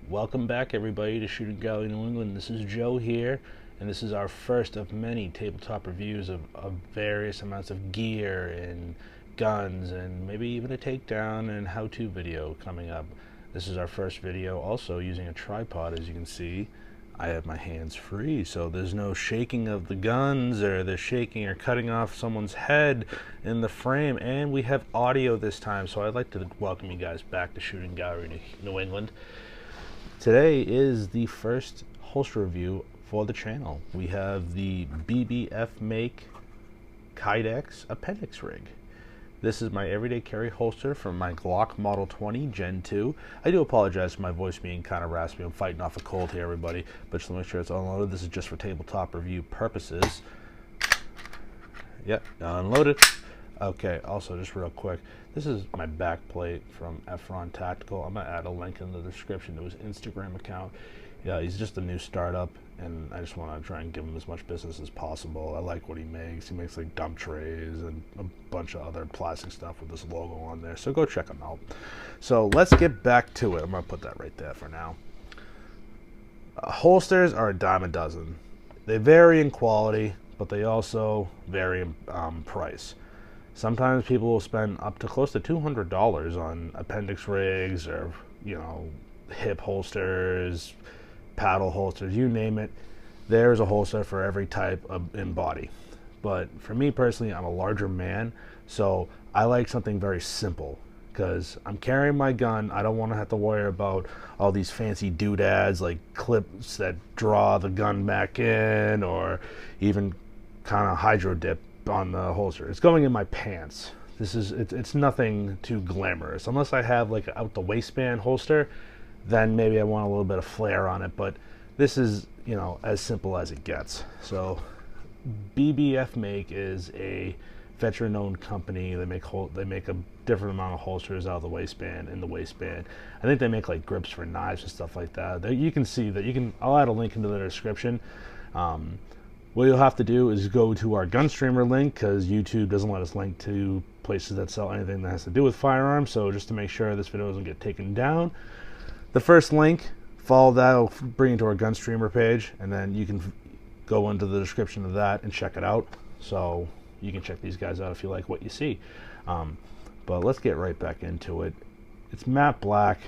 Welcome back, everybody, to Shooting Gallery New England. This is Joe here, and this is our first of many tabletop reviews of various amounts of gear and guns, and maybe even a takedown and how-to video coming up. This is our first video also using a tripod. As you can see, I have my hands free, so there's no shaking of the guns or the shaking or cutting off someone's head in the frame, and we have audio this time, so I'd like to welcome you guys back to Shooting Gallery New England. Today is the first holster review for the channel. We have the BBF Make Kydex Appendix Rig. This is my everyday carry holster from my Glock Model 20 Gen 2. I do apologize for my voice being kind of raspy. I'm fighting off a cold here, everybody, but just to make sure it's unloaded. This is just for tabletop review purposes. Yep, unloaded. Okay, also just real quick, this is my back plate from Efron Tactical. I'm gonna add a link in the description to his Instagram account. Yeah, he's just a new startup, and I just want to try and give him as much business as possible. I like what he makes. He makes like dump trays and a bunch of other plastic stuff with this logo on there, so go check him out. So let's get back to it. I'm gonna put that right there for now. Holsters are a dime a dozen. They vary in quality, but they also vary in price. Sometimes people will spend up to close to $200 on appendix rigs or, hip holsters, paddle holsters, you name it. There's a holster for every type in body. But for me personally, I'm a larger man, so I like something very simple because I'm carrying my gun. I don't want to have to worry about all these fancy doodads like clips that draw the gun back in or even kind of hydro dip on the holster. It's going in my pants. It's nothing too glamorous unless I have like an out the waistband holster. Then maybe I want a little bit of flair on it, but this is as simple as it gets. So BBF Make is a veteran-owned company. They make a different amount of holsters out of the waistband and the waistband. I think they make like grips for knives and stuff like that. You can see that. I'll add a link into the description. What you'll have to do is go to our GUNSTREAMER link because YouTube doesn't let us link to places that sell anything that has to do with firearms. So just to make sure this video doesn't get taken down, the first link, follow that, will bring you to our GUNSTREAMER page, and then you can go into the description of that and check it out. So you can check these guys out if you like what you see. But let's get right back into it. It's matte black.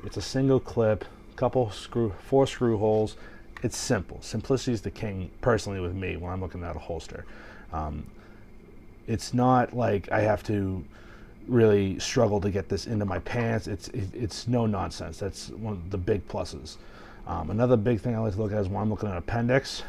It's a single clip, four screw holes. It's simple. Simplicity is the king, personally, with me when I'm looking at a holster. It's not like I have to really struggle to get this into my pants. It's no nonsense. That's one of the big pluses. Another big thing I like to look at is when I'm looking at appendix,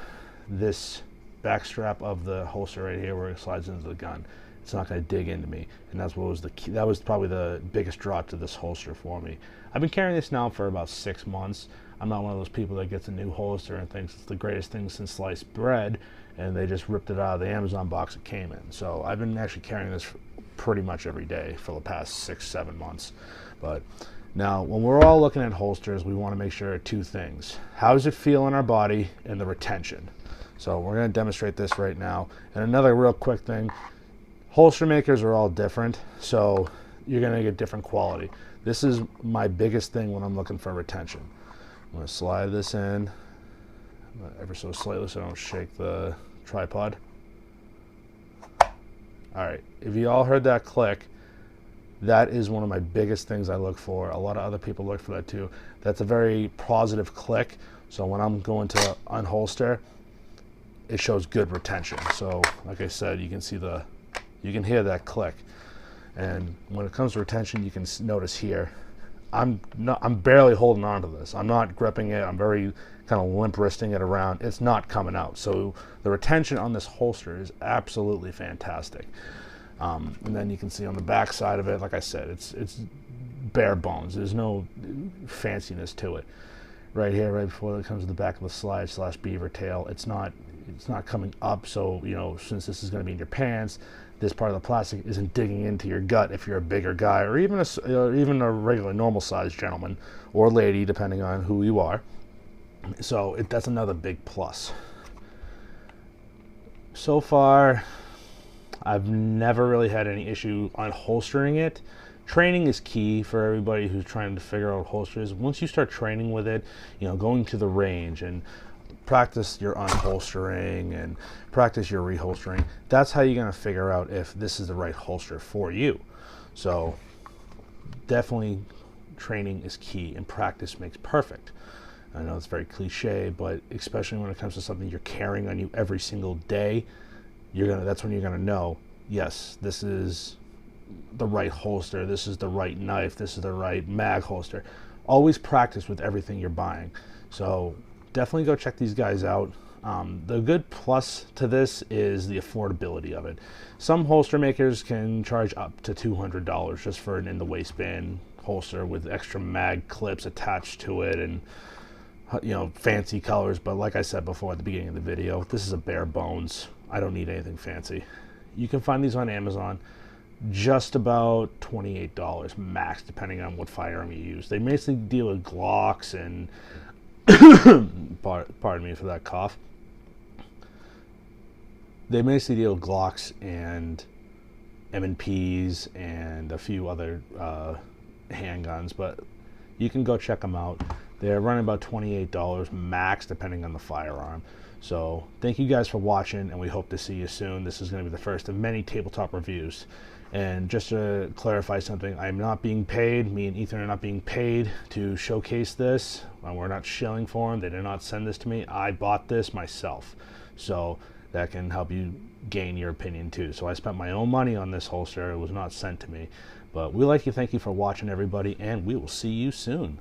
this back strap of the holster right here where it slides into the gun. It's not going to dig into me, and that's what was the key. That was probably the biggest draw to this holster for me. I've been carrying this now for about 6 months. I'm not one of those people that gets a new holster and thinks it's the greatest thing since sliced bread, and they just ripped it out of the Amazon box it came in. So I've been actually carrying this pretty much every day for the past 6-7 months. But now, when we're all looking at holsters, we want to make sure of two things: how does it feel in our body, and the retention. So we're going to demonstrate this right now. And another real quick thing: holster makers are all different, so you're going to get different quality. This is my biggest thing when I'm looking for retention. I'm going to slide this in ever so slightly so I don't shake the tripod. Alright, if you all heard that click, that is one of my biggest things I look for. A lot of other people look for that too. That's a very positive click, so when I'm going to unholster, it shows good retention. So like I said, you can hear that click. And when it comes to retention, you can notice here, I'm barely holding on to this. I'm not gripping it. I'm very kind of limp wristing it around. It's not coming out. So the retention on this holster is absolutely fantastic. And then you can see on the back side of it, like I said, it's bare bones. There's no fanciness to it. Right here, right before it comes to the back of the slide / beaver tail, it's not coming up. So since this is going to be in your pants, this part of the plastic isn't digging into your gut if you're a bigger guy, or even a regular normal sized gentleman or lady, depending on who you are. So that's another big plus. So far, I've never really had any issue unholstering it. Training is key for everybody who's trying to figure out holsters. Once you start training with it, you know, going to the range and practice your unholstering and practice your reholstering, that's how you're going to figure out if this is the right holster for you. So definitely training is key, and practice makes perfect. I know it's very cliche, but especially when it comes to something you're carrying on you every single day, that's when you're gonna know, yes, this is the right holster, this is the right knife, this is the right mag holster. Always practice with everything you're buying. So definitely go check these guys out. The good plus to this is the affordability of it. Some holster makers can charge up to $200 just for an in the waistband holster with extra mag clips attached to it and, you know, fancy colors. But like I said before at the beginning of the video, this is a bare bones. I don't need anything fancy. You can find these on Amazon, just about $28 max, depending on what firearm you use. They mostly deal with Glocks and pardon me for that cough. They mostly deal with Glocks and M&Ps and a few other handguns, but you can go check them out. They're running about $28 max, depending on the firearm. So thank you guys for watching, and we hope to see you soon. This is going to be the first of many tabletop reviews. And just to clarify something, I'm not being paid. Me and Ethan are not being paid to showcase this. We're not shilling for them. They did not send this to me. I bought this myself. So that can help you gain your opinion too. So I spent my own money on this holster. It was not sent to me. But we like to thank you for watching, everybody, and we will see you soon.